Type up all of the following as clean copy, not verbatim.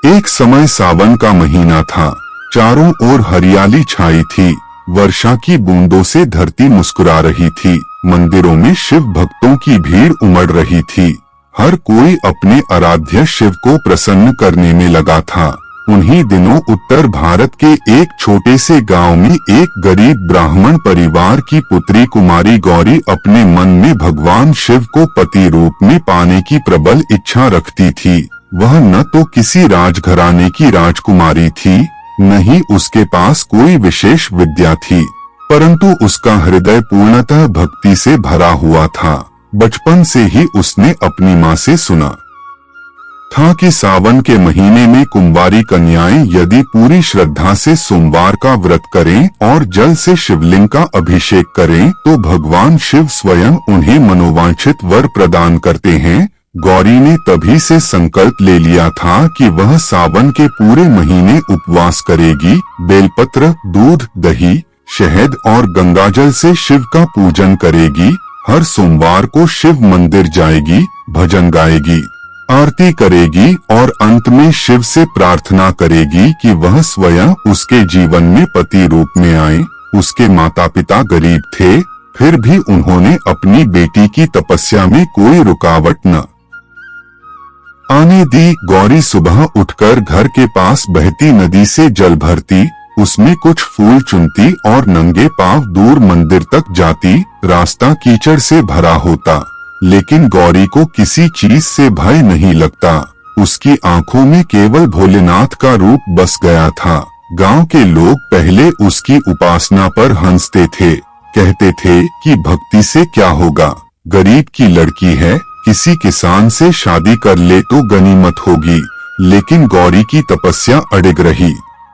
एक समय सावन का महीना था। चारों ओर हरियाली छाई थी। वर्षा की बूंदों से धरती मुस्कुरा रही थी। मंदिरों में शिव भक्तों की भीड़ उमड़ रही थी। हर कोई अपने आराध्य शिव को प्रसन्न करने में लगा था। उन्हीं दिनों उत्तर भारत के एक छोटे से गांव में एक गरीब ब्राह्मण परिवार की पुत्री कुमारी गौरी अपने मन में भगवान शिव को पति रूप में पाने की प्रबल इच्छा रखती थी। वह न तो किसी राजघराने की राजकुमारी थी, न ही उसके पास कोई विशेष विद्या थी, परंतु उसका हृदय पूर्णतः भक्ति से भरा हुआ था। बचपन से ही उसने अपनी माँ से सुना था कि सावन के महीने में कुंवारी कन्याएं यदि पूरी श्रद्धा से सोमवार का व्रत करें और जल से शिवलिंग का अभिषेक करें तो भगवान शिव स्वयं उन्हें मनोवांछित वर प्रदान करते हैं। गौरी ने तभी से संकल्प ले लिया था कि वह सावन के पूरे महीने उपवास करेगी, बेलपत्र, दूध, दही, शहद और गंगाजल से शिव का पूजन करेगी। हर सोमवार को शिव मंदिर जाएगी, भजन गाएगी, आरती करेगी और अंत में शिव से प्रार्थना करेगी कि वह स्वयं उसके जीवन में पति रूप में आए। उसके माता पिता गरीब थे, फिर भी उन्होंने अपनी बेटी की तपस्या में कोई रुकावट न आने दी। गौरी सुबह उठकर घर के पास बहती नदी से जल भरती, उसमें कुछ फूल चुनती और नंगे पांव दूर मंदिर तक जाती। रास्ता कीचड़ से भरा होता, लेकिन गौरी को किसी चीज से भय नहीं लगता। उसकी आंखों में केवल भोलेनाथ का रूप बस गया था। गांव के लोग पहले उसकी उपासना पर हंसते थे, कहते थे कि भक्ति से क्या होगा, गरीब की लड़की है, किसी किसान से शादी कर ले तो गनीमत होगी। लेकिन गौरी की तपस्या अडिग रही,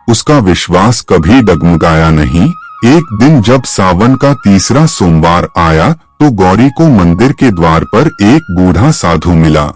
उसका विश्वास कभी डगमगाया नहीं। एक दिन जब सावन का तीसरा सोमवार आया तो गौरी को मंदिर के द्वार पर एक बूढ़ा साधु मिला,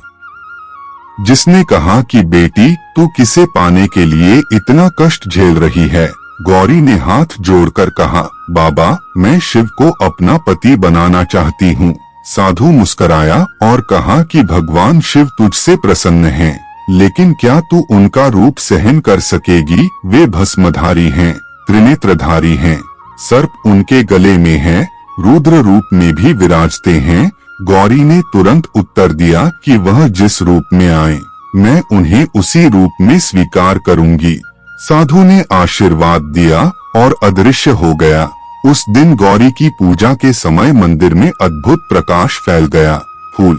जिसने कहा कि बेटी, तू किसे पाने के लिए इतना कष्ट झेल रही है। गौरी ने हाथ जोड़कर कहा, बाबा, मैं शिव को अपना पति बनाना चाहती हूँ। साधु मुस्कराया और कहा कि भगवान शिव तुझसे प्रसन्न हैं, लेकिन क्या तू उनका रूप सहन कर सकेगी? वे भस्मधारी हैं, त्रिनेत्रधारी हैं, सर्प उनके गले में है, रुद्र रूप में भी विराजते हैं। गौरी ने तुरंत उत्तर दिया कि वह जिस रूप में आए, मैं उन्हें उसी रूप में स्वीकार करूंगी। साधु ने आशीर्वाद दिया और अदृश्य हो गया। उस दिन गौरी की पूजा के समय मंदिर में अद्भुत प्रकाश फैल गया। फूल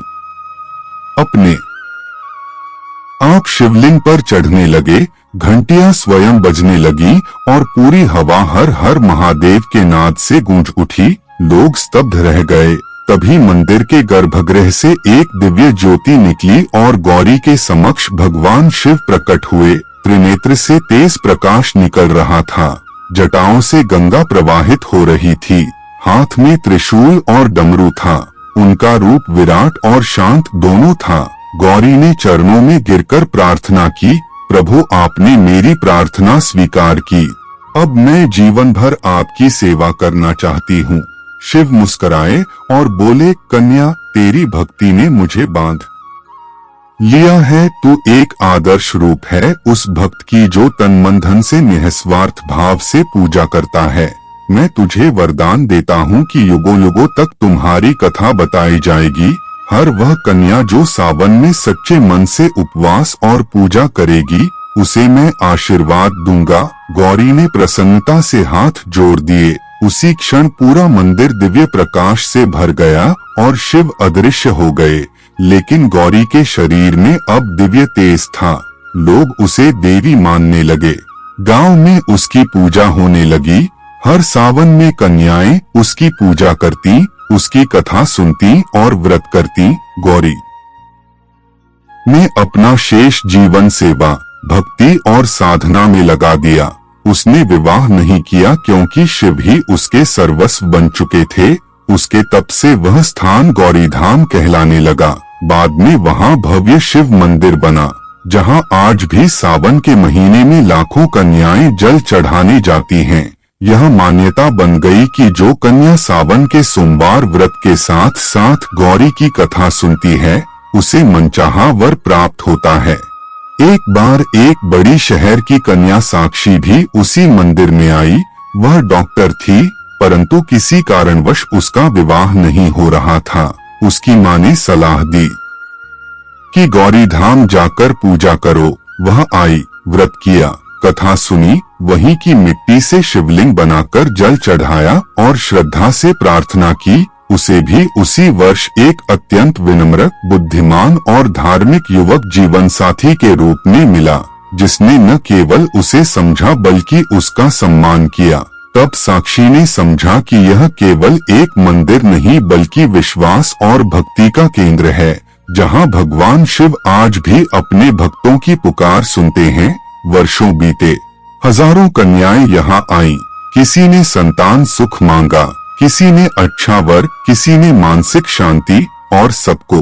अपने आप शिवलिंग पर चढ़ने लगे, घंटियां स्वयं बजने लगी और पूरी हवा हर हर महादेव के नाद से गूंज उठी। लोग स्तब्ध रह गए। तभी मंदिर के गर्भगृह से एक दिव्य ज्योति निकली और गौरी के समक्ष भगवान शिव प्रकट हुए। त्रिनेत्र से तेज प्रकाश निकल रहा था, जटाओं से गंगा प्रवाहित हो रही थी, हाथ में त्रिशूल और डमरू था। उनका रूप विराट और शांत दोनों था। गौरी ने चरणों में गिरकर प्रार्थना की, प्रभु, आपने मेरी प्रार्थना स्वीकार की, अब मैं जीवन भर आपकी सेवा करना चाहती हूँ। शिव मुस्कुराए और बोले, कन्या, तेरी भक्ति ने मुझे बांध लिया है। तू एक आदर्श रूप है उस भक्त की जो तन मन धन से निस्वार्थ भाव से पूजा करता है। मैं तुझे वरदान देता हूँ कि युगों युगों तक तुम्हारी कथा बताई जाएगी। हर वह कन्या जो सावन में सच्चे मन से उपवास और पूजा करेगी, उसे मैं आशीर्वाद दूंगा। गौरी ने प्रसन्नता से हाथ जोड़ दिए। उसी क्षण पूरा मंदिर दिव्य प्रकाश से भर गया और शिव अदृश्य हो गए। लेकिन गौरी के शरीर में अब दिव्य तेज था। लोग उसे देवी मानने लगे। गांव में उसकी पूजा होने लगी। हर सावन में कन्याएं उसकी पूजा करती, उसकी कथा सुनती और व्रत करती। गौरी ने अपना शेष जीवन सेवा, भक्ति और साधना में लगा दिया। उसने विवाह नहीं किया क्योंकि शिव ही उसके सर्वस्व बन चुके थे। उसके तप से वह स्थान गौरी धाम कहलाने लगा। बाद में वहाँ भव्य शिव मंदिर बना, जहाँ आज भी सावन के महीने में लाखों कन्याएं जल चढ़ाने जाती हैं। यह मान्यता बन गई कि जो कन्या सावन के सोमवार व्रत के साथ साथ गौरी की कथा सुनती है, उसे मनचाहा वर प्राप्त होता है। एक बार एक बड़ी शहर की कन्या साक्षी भी उसी मंदिर में आई। वह डॉक्टर थी, परंतु किसी कारणवश उसका विवाह नहीं हो रहा था। उसकी माँ ने सलाह दी कि गौरी धाम जाकर पूजा करो। वह आई, व्रत किया, कथा सुनी, वहीं की मिट्टी से शिवलिंग बनाकर जल चढ़ाया और श्रद्धा से प्रार्थना की। उसे भी उसी वर्ष एक अत्यंत विनम्र, बुद्धिमान और धार्मिक युवक जीवन साथी के रूप में मिला, जिसने न केवल उसे समझा बल्कि उसका सम्मान किया। तब साक्षी ने समझा कि यह केवल एक मंदिर नहीं बल्कि विश्वास और भक्ति का केंद्र है, जहां भगवान शिव आज भी अपने भक्तों की पुकार सुनते हैं। वर्षों बीते, हजारों कन्याएं यहाँ आईं। किसी ने संतान सुख मांगा, किसी ने अच्छा वर, किसी ने मानसिक शांति, और सबको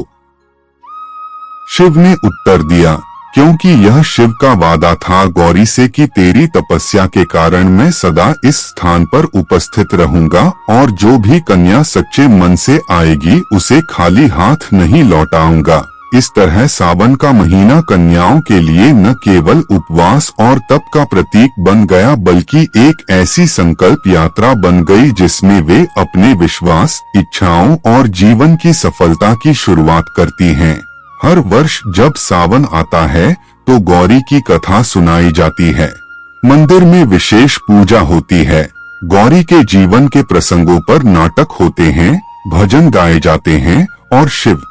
शिव ने उत्तर दिया, क्योंकि यह शिव का वादा था गौरी से कि तेरी तपस्या के कारण मैं सदा इस स्थान पर उपस्थित रहूंगा और जो भी कन्या सच्चे मन से आएगी उसे खाली हाथ नहीं लौटाऊंगा। इस तरह सावन का महीना कन्याओं के लिए न केवल उपवास और तप का प्रतीक बन गया बल्कि एक ऐसी संकल्प यात्रा बन गई जिसमें वे अपने विश्वास, इच्छाओं और जीवन की सफलता की शुरुआत करती हैं। हर वर्ष जब सावन आता है तो गौरी की कथा सुनाई जाती है। मंदिर में विशेष पूजा होती है। गौरी के जीवन के प्रसंगों पर नाटक होते हैं, भजन गाए जाते हैं और शिव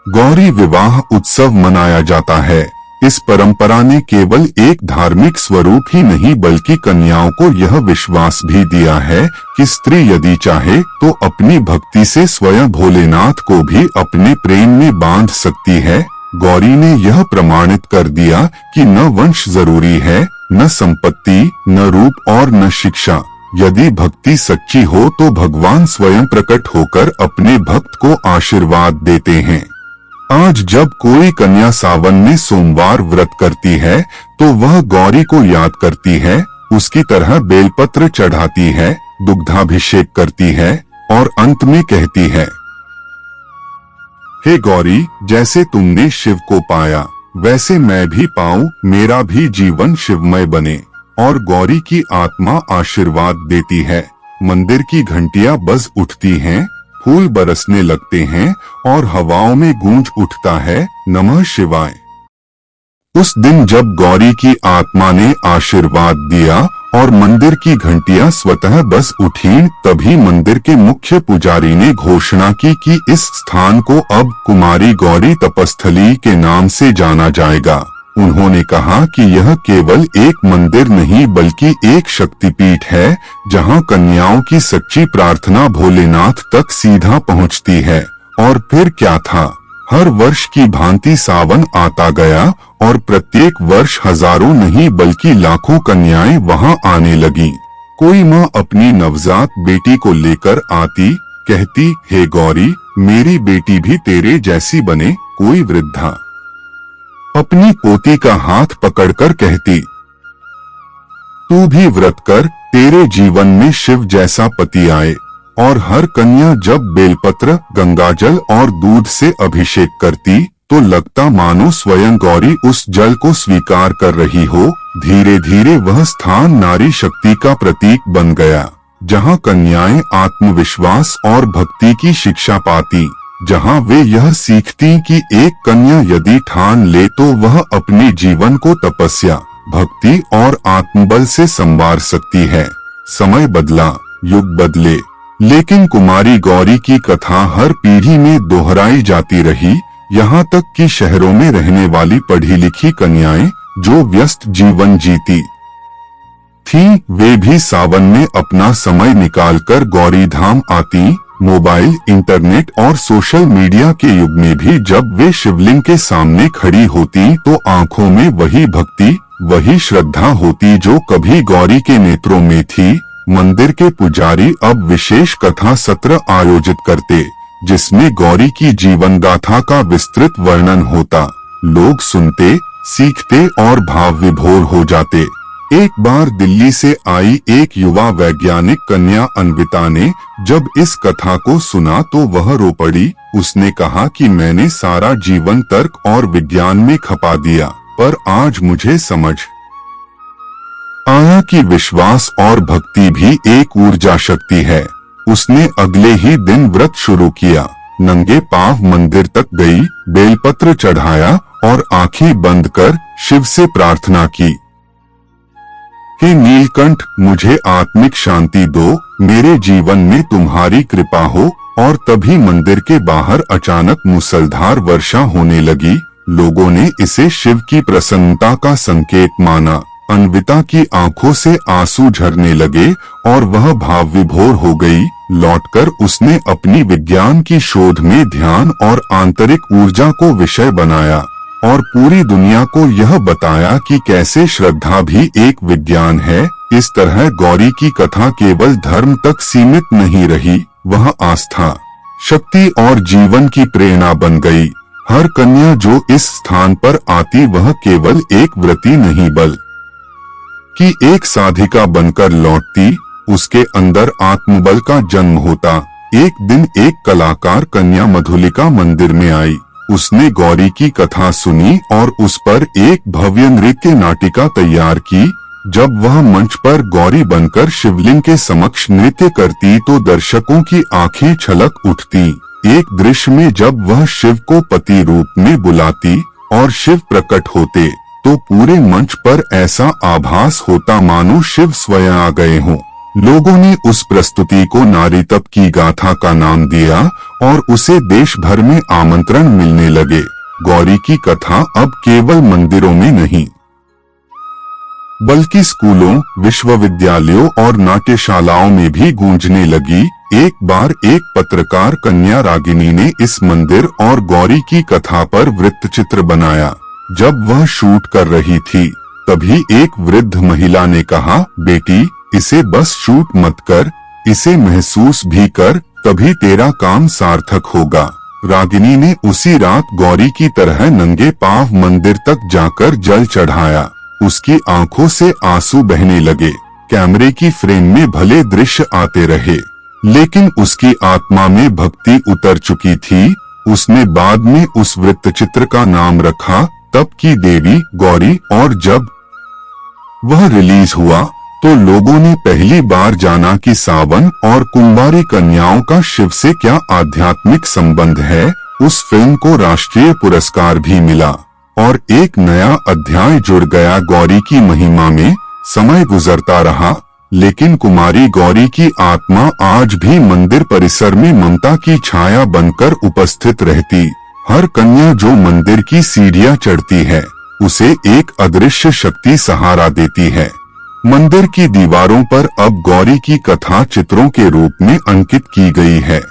गौरी विवाह उत्सव मनाया जाता है। इस परंपरा ने केवल एक धार्मिक स्वरूप ही नहीं बल्कि कन्याओं को यह विश्वास भी दिया है कि स्त्री यदि चाहे तो अपनी भक्ति से स्वयं भोलेनाथ को भी अपने प्रेम में बांध सकती है। गौरी ने यह प्रमाणित कर दिया कि न वंश जरूरी है, न संपत्ति, न रूप और न शिक्षा। यदि भक्ति सच्ची हो तो भगवान स्वयं प्रकट होकर अपने भक्त को आशीर्वाद देते हैं। आज जब कोई कन्या सावन में सोमवार व्रत करती है तो वह गौरी को याद करती है, उसकी तरह बेलपत्र चढ़ाती है, दुग्धाभिषेक करती है और अंत में कहती है, हे गौरी, जैसे तुमने शिव को पाया वैसे मैं भी पाऊं, मेरा भी जीवन शिवमय बने। और गौरी की आत्मा आशीर्वाद देती है। मंदिर की घंटियां बज उठती हैं, फूल बरसने लगते हैं और हवाओं में गूंज उठता है, नमः शिवाय। उस दिन जब गौरी की आत्मा ने आशीर्वाद दिया और मंदिर की घंटियां स्वतः बस उठीं, तभी मंदिर के मुख्य पुजारी ने घोषणा की कि इस स्थान को अब कुमारी गौरी तपस्थली के नाम से जाना जाएगा। उन्होंने कहा कि यह केवल एक मंदिर नहीं बल्कि एक शक्तिपीठ है, जहां कन्याओं की सच्ची प्रार्थना भोलेनाथ तक सीधा पहुंचती है। और फिर क्या था, हर वर्ष की भांति सावन आता गया और प्रत्येक वर्ष हजारों नहीं बल्कि लाखों कन्याएं वहां आने लगी। कोई माँ अपनी नवजात बेटी को लेकर आती, कहती, हे गौरी, मेरी बेटी भी तेरे जैसी बने। कोई वृद्धा अपनी पोती का हाथ पकड़कर कहती, तू भी व्रत कर, तेरे जीवन में शिव जैसा पति आए। और हर कन्या जब बेलपत्र, गंगाजल और दूध से अभिषेक करती तो लगता मानो स्वयं गौरी उस जल को स्वीकार कर रही हो। धीरे धीरे वह स्थान नारी शक्ति का प्रतीक बन गया, जहां कन्याएं आत्मविश्वास और भक्ति की शिक्षा पाती, जहां वे यह सीखती कि एक कन्या यदि ठान ले तो वह अपने जीवन को तपस्या, भक्ति और आत्मबल से संवार सकती है। समय बदला, युग बदले, लेकिन कुमारी गौरी की कथा हर पीढ़ी में दोहराई जाती रही, यहाँ तक कि शहरों में रहने वाली पढ़ी लिखी कन्याएं जो व्यस्त जीवन जीती थीं, वे भी सावन में अपना समय निकालकर गौरी धाम आती। मोबाइल, इंटरनेट और सोशल मीडिया के युग में भी जब वे शिवलिंग के सामने खड़ी होती तो आंखों में वही भक्ति, वही श्रद्धा होती जो कभी गौरी के नेत्रों में थी। मंदिर के पुजारी अब विशेष कथा सत्र आयोजित करते, जिसमें गौरी की जीवन गाथा का विस्तृत वर्णन होता। लोग सुनते, सीखते और भाव विभोर हो जाते। एक बार दिल्ली से आई एक युवा वैज्ञानिक कन्या अन्विता ने जब इस कथा को सुना तो वह रो पड़ी। उसने कहा कि मैंने सारा जीवन तर्क और विज्ञान में खपा दिया, पर आज मुझे समझ आया कि विश्वास और भक्ति भी एक ऊर्जा शक्ति है। उसने अगले ही दिन व्रत शुरू किया, नंगे पांव मंदिर तक गई, बेलपत्र चढ़ाया और आंखें बंद कर शिव से प्रार्थना की, हे नीलकंठ, मुझे आत्मिक शांति दो, मेरे जीवन में तुम्हारी कृपा हो। और तभी मंदिर के बाहर अचानक मूसलधार वर्षा होने लगी। लोगों ने इसे शिव की प्रसन्नता का संकेत माना। अन्विता की आंखों से आंसू झरने लगे और वह भाव विभोर हो गई। लौटकर उसने अपनी विज्ञान की शोध में ध्यान और आंतरिक ऊर्जा को विषय बनाया और पूरी दुनिया को यह बताया कि कैसे श्रद्धा भी एक विज्ञान है। इस तरह गौरी की कथा केवल धर्म तक सीमित नहीं रही, वह आस्था, शक्ति और जीवन की प्रेरणा बन गई। हर कन्या जो इस स्थान पर आती वह केवल एक व्रती नहीं बल्कि एक साधिका बनकर लौटती। उसके अंदर आत्मबल का जन्म होता। एक दिन एक कलाकार कन्या मधुलिका मंदिर में आई। उसने गौरी की कथा सुनी और उस पर एक भव्य नृत्य नाटिका तैयार की। जब वह मंच पर गौरी बनकर शिवलिंग के समक्ष नृत्य करती तो दर्शकों की आंखें छलक उठती। एक दृश्य में जब वह शिव को पति रूप में बुलाती और शिव प्रकट होते तो पूरे मंच पर ऐसा आभास होता मानो शिव स्वयं आ गए हों। लोगों ने उस प्रस्तुति को नारीतप की गाथा का नाम दिया और उसे देश भर में आमंत्रण मिलने लगे। गौरी की कथा अब केवल मंदिरों में नहीं बल्कि स्कूलों, विश्वविद्यालयों और नाट्यशालाओं में भी गूंजने लगी। एक बार एक पत्रकार कन्या रागिनी ने इस मंदिर और गौरी की कथा पर वृत्तचित्र बनाया। जब वह शूट कर रही थी तभी एक वृद्ध महिला ने कहा, बेटी, इसे बस शूट मत कर, इसे महसूस भी कर, तभी तेरा काम सार्थक होगा। रागिनी ने उसी रात गौरी की तरह नंगे पांव मंदिर तक जाकर जल चढ़ाया। उसकी आंखों से आंसू बहने लगे। कैमरे की फ्रेम में भले दृश्य आते रहे लेकिन उसकी आत्मा में भक्ति उतर चुकी थी। उसने बाद में उस वृत्तचित्र का नाम रखा तप की देवी गौरी। और जब वह रिलीज हुआ तो लोगों ने पहली बार जाना कि सावन और कुंवारी कन्याओं का शिव से क्या आध्यात्मिक संबंध है। उस फिल्म को राष्ट्रीय पुरस्कार भी मिला और एक नया अध्याय जुड़ गया गौरी की महिमा में। समय गुजरता रहा लेकिन कुमारी गौरी की आत्मा आज भी मंदिर परिसर में ममता की छाया बनकर उपस्थित रहती। हर कन्या जो मंदिर की सीढ़ियां चढ़ती है उसे एक अदृश्य शक्ति सहारा देती है। मंदिर की दीवारों पर अब गौरी की कथा चित्रों के रूप में अंकित की गई है।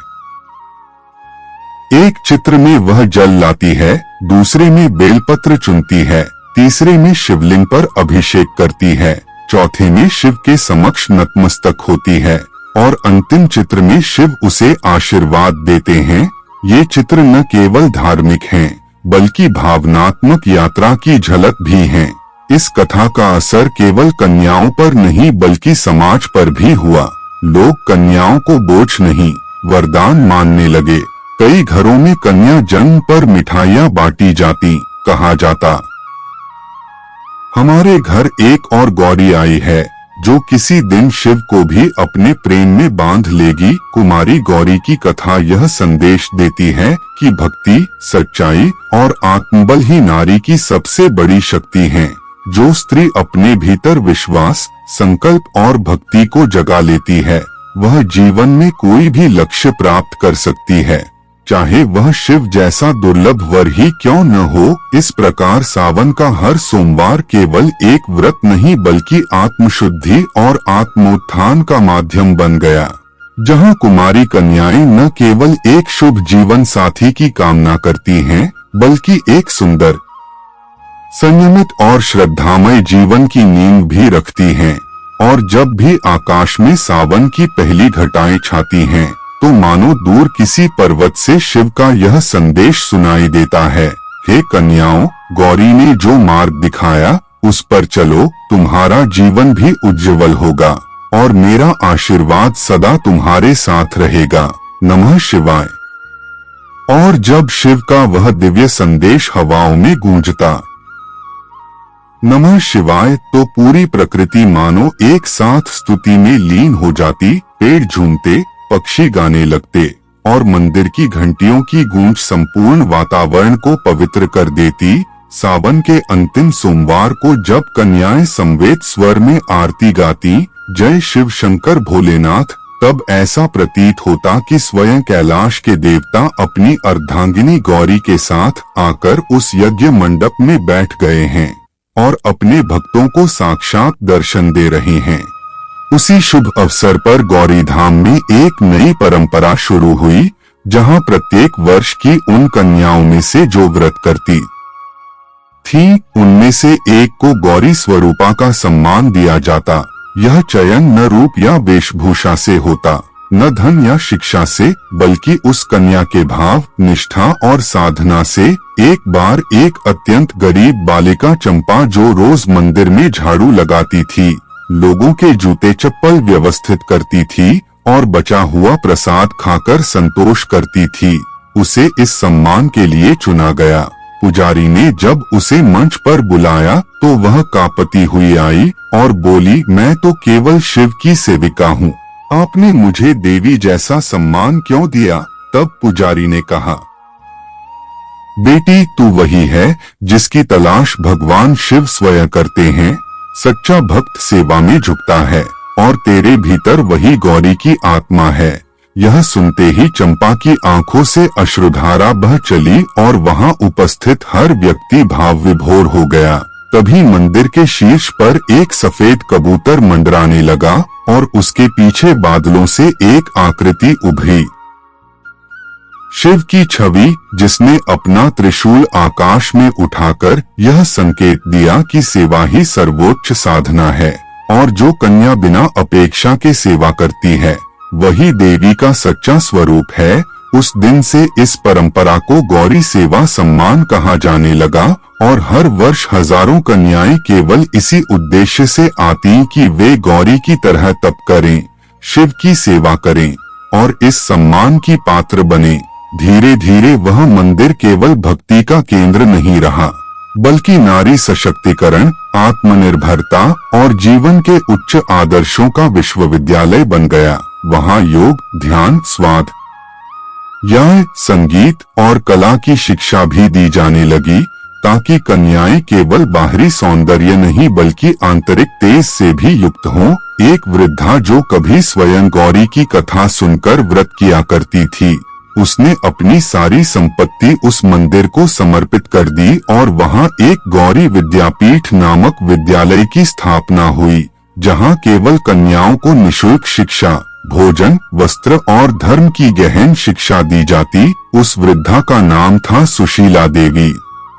एक चित्र में वह जल लाती है, दूसरे में बेलपत्र चुनती है, तीसरे में शिवलिंग पर अभिषेक करती है, चौथे में शिव के समक्ष नतमस्तक होती है और अंतिम चित्र में शिव उसे आशीर्वाद देते हैं। ये चित्र न केवल धार्मिक हैं, बल्कि भावनात्मक यात्रा की झलक भी हैं। इस कथा का असर केवल कन्याओं पर नहीं बल्कि समाज पर भी हुआ। लोग कन्याओं को बोझ नहीं वरदान मानने लगे। कई घरों में कन्या जन्म पर मिठाइयाँ बांटी जाती। कहा जाता, हमारे घर एक और गौरी आई है जो किसी दिन शिव को भी अपने प्रेम में बांध लेगी। कुमारी गौरी की कथा यह संदेश देती है कि भक्ति, सच्चाई और आत्मबल ही नारी की सबसे बड़ी शक्ति हैं। जो स्त्री अपने भीतर विश्वास, संकल्प और भक्ति को जगा लेती है वह जीवन में कोई भी लक्ष्य प्राप्त कर सकती है, चाहे वह शिव जैसा दुर्लभ वर ही क्यों न हो। इस प्रकार सावन का हर सोमवार केवल एक व्रत नहीं बल्कि आत्मशुद्धि और आत्मोत्थान का माध्यम बन गया, जहां कुमारी कन्याएं न केवल एक शुभ जीवन साथी की कामना करती हैं, बल्कि एक सुंदर, संयमित और श्रद्धामय जीवन की नींव भी रखती हैं। और जब भी आकाश में सावन की पहली घटाएं छाती हैं तो मानो दूर किसी पर्वत से शिव का यह संदेश सुनाई देता है, हे कन्याओं, गौरी ने जो मार्ग दिखाया उस पर चलो, तुम्हारा जीवन भी उज्जवल होगा और मेरा आशीर्वाद सदा तुम्हारे साथ रहेगा। नमः शिवाय। और जब शिव का वह दिव्य संदेश हवाओं में गूंजता नमः शिवाय तो पूरी प्रकृति मानो एक साथ स्तुति में लीन हो जाती। पेड़ झूमते, पक्षी गाने लगते और मंदिर की घंटियों की गूंज संपूर्ण वातावरण को पवित्र कर देती। सावन के अंतिम सोमवार को जब कन्याएं समवेत स्वर में आरती गाती, जय शिव शंकर भोलेनाथ, तब ऐसा प्रतीत होता कि स्वयं कैलाश के देवता अपनी अर्धांगिनी गौरी के साथ आकर उस यज्ञ मंडप में बैठ गए हैं और अपने भक्तों को साक्षात दर्शन दे रहे हैं। उसी शुभ अवसर पर गौरी धाम में एक नई परंपरा शुरू हुई, जहां प्रत्येक वर्ष की उन कन्याओं में से जो व्रत करती थी, उनमें से एक को गौरी स्वरूपा का सम्मान दिया जाता। यह चयन न रूप या वेशभूषा से होता, न धन या शिक्षा से, बल्कि उस कन्या के भाव, निष्ठा और साधना से। एक बार एक अत्यंत गरीब बालिका चंपा, जो रोज मंदिर में झाड़ू लगाती थी, लोगों के जूते चप्पल व्यवस्थित करती थी और बचा हुआ प्रसाद खाकर संतोष करती थी, उसे इस सम्मान के लिए चुना गया। पुजारी ने जब उसे मंच पर बुलाया तो वह कांपती हुई आई और बोली, मैं तो केवल शिव की सेविका हूँ, आपने मुझे देवी जैसा सम्मान क्यों दिया? तब पुजारी ने कहा, बेटी, तू वही है जिसकी तलाश भगवान शिव स्वयं करते हैं। सच्चा भक्त सेवा में झुकता है और तेरे भीतर वही गौरी की आत्मा है। यह सुनते ही चंपा की आंखों से अश्रुधारा बह चली और वहां उपस्थित हर व्यक्ति भाव विभोर हो गया। तभी मंदिर के शीर्ष पर एक सफेद कबूतर मंडराने लगा और उसके पीछे बादलों से एक आकृति उभरी, शिव की छवि, जिसने अपना त्रिशूल आकाश में उठाकर यह संकेत दिया कि सेवा ही सर्वोच्च साधना है और जो कन्या बिना अपेक्षा के सेवा करती है वही देवी का सच्चा स्वरूप है। उस दिन से इस परंपरा को गौरी सेवा सम्मान कहा जाने लगा और हर वर्ष हजारों कन्याएं केवल इसी उद्देश्य से आती कि वे गौरी की तरह तप करें, शिव की सेवा करें और इस सम्मान की पात्र बने। धीरे धीरे वह मंदिर केवल भक्ति का केंद्र नहीं रहा, बल्कि नारी सशक्तिकरण, आत्मनिर्भरता और जीवन के उच्च आदर्शों का विश्वविद्यालय बन गया। वहाँ योग, ध्यान, स्वाद, यह संगीत और कला की शिक्षा भी दी जाने लगी, ताकि कन्याएं केवल बाहरी सौंदर्य नहीं बल्कि आंतरिक तेज से भी युक्त हों। एक वृद्धा जो कभी स्वयं गौरी की कथा सुनकर व्रत किया करती थी, उसने अपनी सारी संपत्ति उस मंदिर को समर्पित कर दी और वहां एक गौरी विद्यापीठ नामक विद्यालय की स्थापना हुई, जहां केवल कन्याओं को निशुल्क शिक्षा, भोजन, वस्त्र और धर्म की गहन शिक्षा दी जाती। उस वृद्धा का नाम था सुशीला देवी,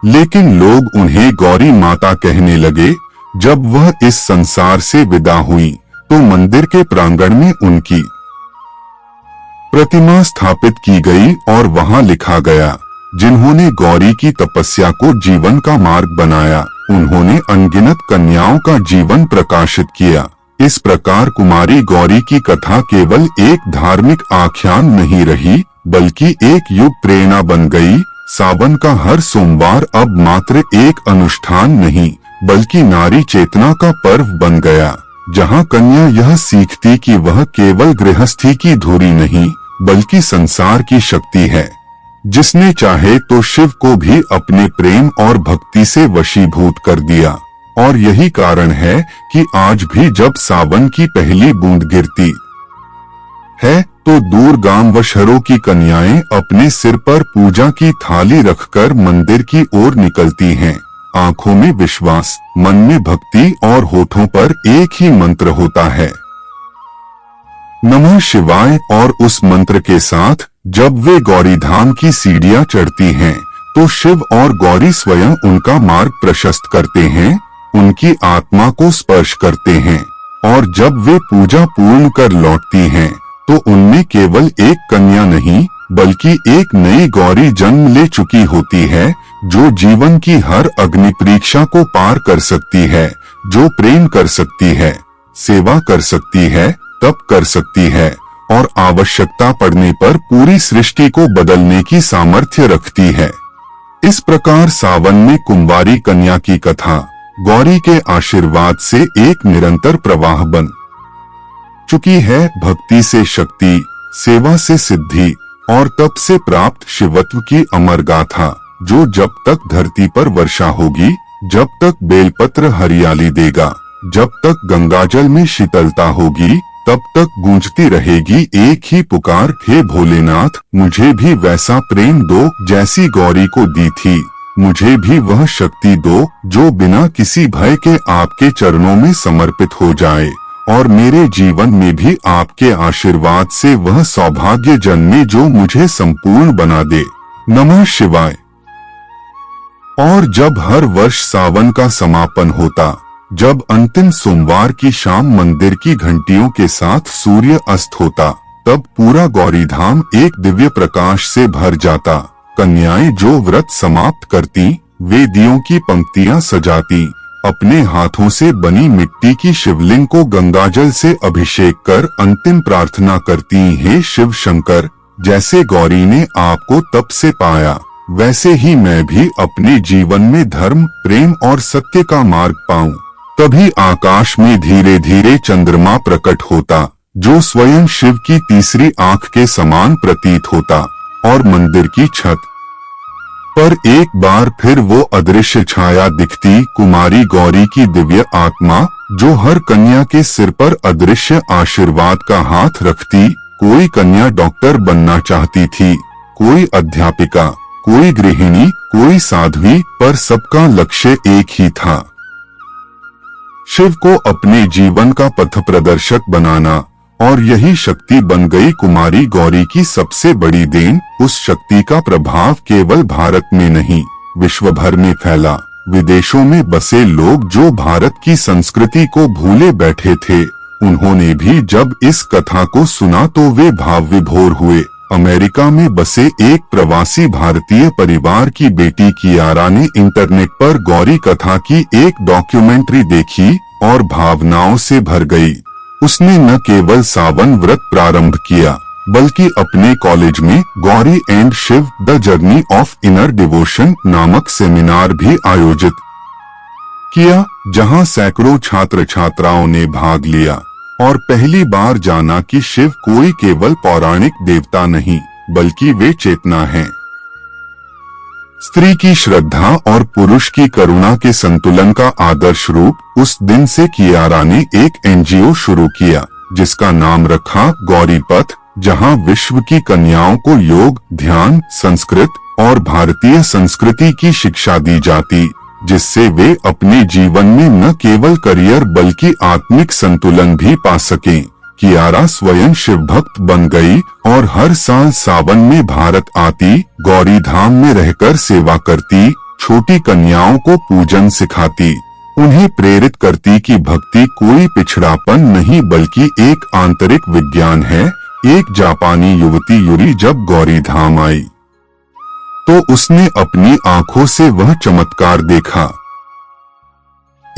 लेकिन लोग उन्हें गौरी माता कहने लगे। जब वह इस संसार से विदा हुई तो मंदिर के प्रांगण में उनकी प्रतिमा स्थापित की गई और वहां लिखा गया, जिन्होंने गौरी की तपस्या को जीवन का मार्ग बनाया, उन्होंने अनगिनत कन्याओं का जीवन प्रकाशित किया। इस प्रकार कुमारी गौरी की कथा केवल एक धार्मिक आख्यान नहीं रही, बल्कि एक युग प्रेरणा बन गई। सावन का हर सोमवार अब मात्र एक अनुष्ठान नहीं, बल्कि नारी चेतना का पर्व बन गया, जहां कन्या यह सीखती कि वह केवल गृहस्थी की धुरी नहीं, बल्कि संसार की शक्ति है, जिसने चाहे तो शिव को भी अपने प्रेम और भक्ति से वशीभूत कर दिया। और यही कारण है कि आज भी जब सावन की पहली बूंद गिरती है तो दूर गांव व शहरों की कन्याएं अपने सिर पर पूजा की थाली रखकर मंदिर की ओर निकलती हैं। आंखों में विश्वास, मन में भक्ति और होठों पर एक ही मंत्र होता है, नमः शिवाय। और उस मंत्र के साथ जब वे गौरी धाम की सीढ़ियां चढ़ती हैं, तो शिव और गौरी स्वयं उनका मार्ग प्रशस्त करते हैं, उनकी आत्मा को स्पर्श करते हैं। और जब वे पूजा पूर्ण कर लौटती हैं, तो उनमें केवल एक कन्या नहीं, बल्कि एक नई गौरी जन्म ले चुकी होती है, जो जीवन की हर अग्नि परीक्षा को पार कर सकती है, जो प्रेम कर सकती है, सेवा कर सकती है, तप कर सकती है और आवश्यकता पड़ने पर पूरी सृष्टि को बदलने की सामर्थ्य रखती है। इस प्रकार सावन में कुंवारी कन्या की कथा गौरी के आशीर्वाद से एक निरंतर प्रवाह बन चुकी है। भक्ति से शक्ति, सेवा से सिद्धि और तप से प्राप्त शिवत्व की अमर गाथा, जो जब तक धरती पर वर्षा होगी, जब तक बेलपत्र हरियाली देगा, जब तक गंगाजल में शीतलता होगी, तब तक गूंजती रहेगी एक ही पुकार, हे भोलेनाथ मुझे भी वैसा प्रेम दो जैसी गौरी को दी थी। मुझे भी वह शक्ति दो जो बिना किसी भय के आपके चरणों में समर्पित हो जाए, और मेरे जीवन में भी आपके आशीर्वाद से वह सौभाग्य जन्मे जो मुझे संपूर्ण बना दे। नमः शिवाय। और जब हर वर्ष सावन का समापन होता, जब अंतिम सोमवार की शाम मंदिर की घंटियों के साथ सूर्य अस्त होता, तब पूरा गौरीधाम एक दिव्य प्रकाश से भर जाता। कन्याएं जो व्रत समाप्त करती, वे दियों की पंक्तियां सजाती, अपने हाथों से बनी मिट्टी की शिवलिंग को गंगाजल से अभिषेक कर अंतिम प्रार्थना करती, हे शिव शंकर, जैसे गौरी ने आपको तप से पाया, वैसे ही मैं भी अपने जीवन में धर्म, प्रेम और सत्य का मार्ग पाऊं। तभी आकाश में धीरे धीरे चंद्रमा प्रकट होता, जो स्वयं शिव की तीसरी आंख के समान प्रतीत होता, और मंदिर की छत पर एक बार फिर वो अदृश्य छाया दिखती, कुमारी गौरी की दिव्य आत्मा, जो हर कन्या के सिर पर अदृश्य आशीर्वाद का हाथ रखती। कोई कन्या डॉक्टर बनना चाहती थी, कोई अध्यापिका, कोई गृहिणी, कोई साध्वी, पर सबका लक्ष्य एक ही था, शिव को अपने जीवन का पथ प्रदर्शक बनाना। और यही शक्ति बन गई कुमारी गौरी की सबसे बड़ी देन। उस शक्ति का प्रभाव केवल भारत में नहीं, विश्व भर में फैला। विदेशों में बसे लोग जो भारत की संस्कृति को भूले बैठे थे, उन्होंने भी जब इस कथा को सुना तो वे भाव विभोर हुए। अमेरिका में बसे एक प्रवासी भारतीय परिवार की बेटी कियारा ने इंटरनेट पर गौरी कथा की एक डॉक्यूमेंट्री देखी और भावनाओं से भर गई। उसने न केवल सावन व्रत प्रारंभ किया, बल्कि अपने कॉलेज में Gauri and Shiv the journey of inner devotion नामक सेमिनार भी आयोजित किया, जहां सैकड़ों छात्र छात्राओं ने भाग लिया और पहली बार जाना कि शिव कोई केवल पौराणिक देवता नहीं, बल्कि वे चेतना हैं। स्त्री की श्रद्धा और पुरुष की करुणा के संतुलन का आदर्श रूप। उस दिन से कियारा ने एक एनजीओ शुरू किया, जिसका नाम रखा गौरी पथ, जहां विश्व की कन्याओं को योग, ध्यान, संस्कृत और भारतीय संस्कृति की शिक्षा दी जाती, जिससे वे अपने जीवन में न केवल करियर बल्कि आत्मिक संतुलन भी पा सकें। कियारा स्वयं शिव भक्त बन गई और हर साल सावन में भारत आती, गौरी धाम में रहकर सेवा करती, छोटी कन्याओं को पूजन सिखाती, उन्हें प्रेरित करती कि भक्ति कोई पिछड़ापन नहीं बल्कि एक आंतरिक विज्ञान है। एक जापानी युवती यूरी जब गौरी धाम आई तो उसने अपनी आंखों से वह चमत्कार देखा।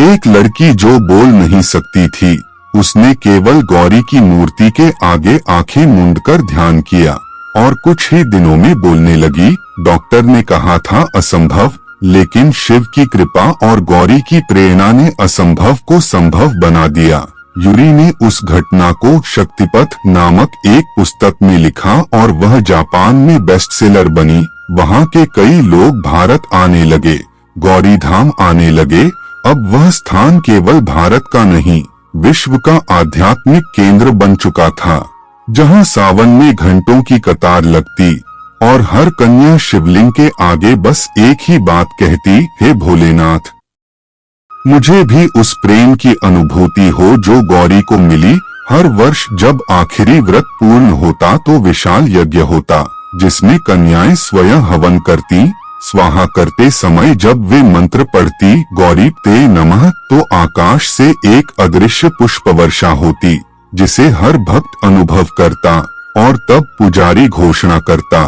एक लड़की जो बोल नहीं सकती थी, उसने केवल गौरी की मूर्ति के आगे आंखें मूंदकर ध्यान किया और कुछ ही दिनों में बोलने लगी। डॉक्टर ने कहा था असंभव, लेकिन शिव की कृपा और गौरी की प्रेरणा ने असंभव को संभव बना दिया। यूरी ने उस घटना को शक्तिपथ नामक एक पुस्तक में लिखा और वह जापान में बेस्टसेलर बनी। वहाँ के कई लोग भारत आने लगे, गौरी धाम आने लगे। अब वह स्थान केवल भारत का नहीं, विश्व का आध्यात्मिक केंद्र बन चुका था, जहां सावन में घंटों की कतार लगती और हर कन्या शिवलिंग के आगे बस एक ही बात कहती, हे भोलेनाथ, मुझे भी उस प्रेम की अनुभूति हो जो गौरी को मिली। हर वर्ष जब आखिरी व्रत पूर्ण होता तो विशाल यज्ञ होता, जिसमें कन्याएं स्वयं हवन करती। स्वाहा करते समय जब वे मंत्र पढ़ती, गौरी ते नमः, तो आकाश से एक अदृश्य पुष्प वर्षा होती, जिसे हर भक्त अनुभव करता और तब पुजारी घोषणा करता,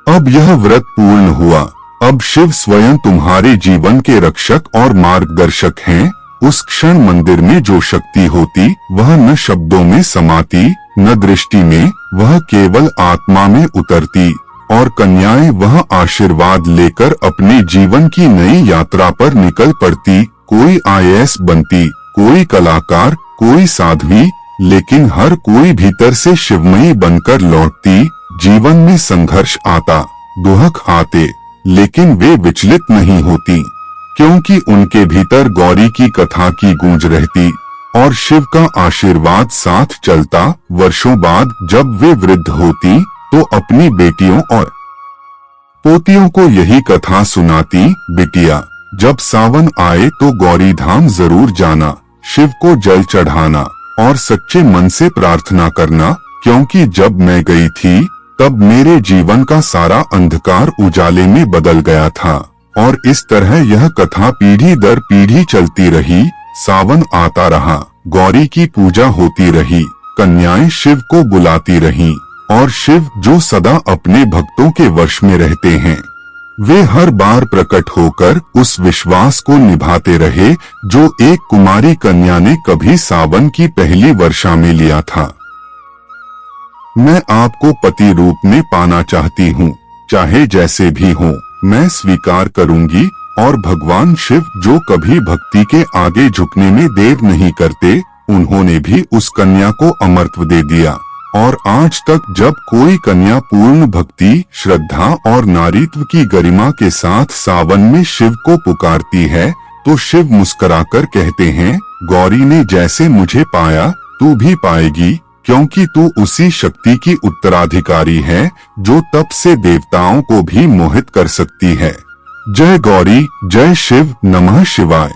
अब यह व्रत पूर्ण हुआ। अब शिव स्वयं तुम्हारे जीवन के रक्षक और मार्गदर्शक हैं। उस क्षण मंदिर में जो शक्ति होती वह न शब्दों में समाती, न दृष्टि में, वह केवल आत्मा में उतरती और कन्याएं वह आशीर्वाद लेकर अपने जीवन की नई यात्रा पर निकल पड़ती। कोई आईएएस बनती, कोई कलाकार, कोई साध्वी, लेकिन हर कोई भीतर से शिवमयी बनकर लौटती। जीवन में संघर्ष आता, दुख आते, लेकिन वे विचलित नहीं होती, क्योंकि उनके भीतर गौरी की कथा की गूंज रहती और शिव का आशीर्वाद साथ चलता। वर्षों बाद जब वे वृद्ध होती तो अपनी बेटियों और पोतियों को यही कथा सुनाती। बिटिया, जब सावन आए तो गौरी धाम जरूर जाना, शिव को जल चढ़ाना और सच्चे मन से प्रार्थना करना, क्योंकि जब मैं गई थी तब मेरे जीवन का सारा अंधकार उजाले में बदल गया था। और इस तरह यह कथा पीढ़ी दर पीढ़ी चलती रही। सावन आता रहा, गौरी की पूजा होती रही, कन्याएं शिव को बुलाती रहीं और शिव जो सदा अपने भक्तों के वश में रहते हैं, वे हर बार प्रकट होकर उस विश्वास को निभाते रहे जो एक कुमारी कन्या ने कभी सावन की पहली वर्षा में लिया था। मैं आपको पति रूप में पाना चाहती हूँ, चाहे जैसे भी हो, मैं स्वीकार करूंगी। और भगवान शिव जो कभी भक्ति के आगे झुकने में देर नहीं करते, उन्होंने भी उस कन्या को अमरत्व दे दिया। और आज तक जब कोई कन्या पूर्ण भक्ति, श्रद्धा और नारीत्व की गरिमा के साथ सावन में शिव को पुकारती है, तो शिव मुस्कुराकर कहते हैं, गौरी ने जैसे मुझे पाया तू भी पाएगी, क्योंकि तू उसी शक्ति की उत्तराधिकारी है जो तप से देवताओं को भी मोहित कर सकती है। जय गौरी, जय शिव, नमः शिवाय।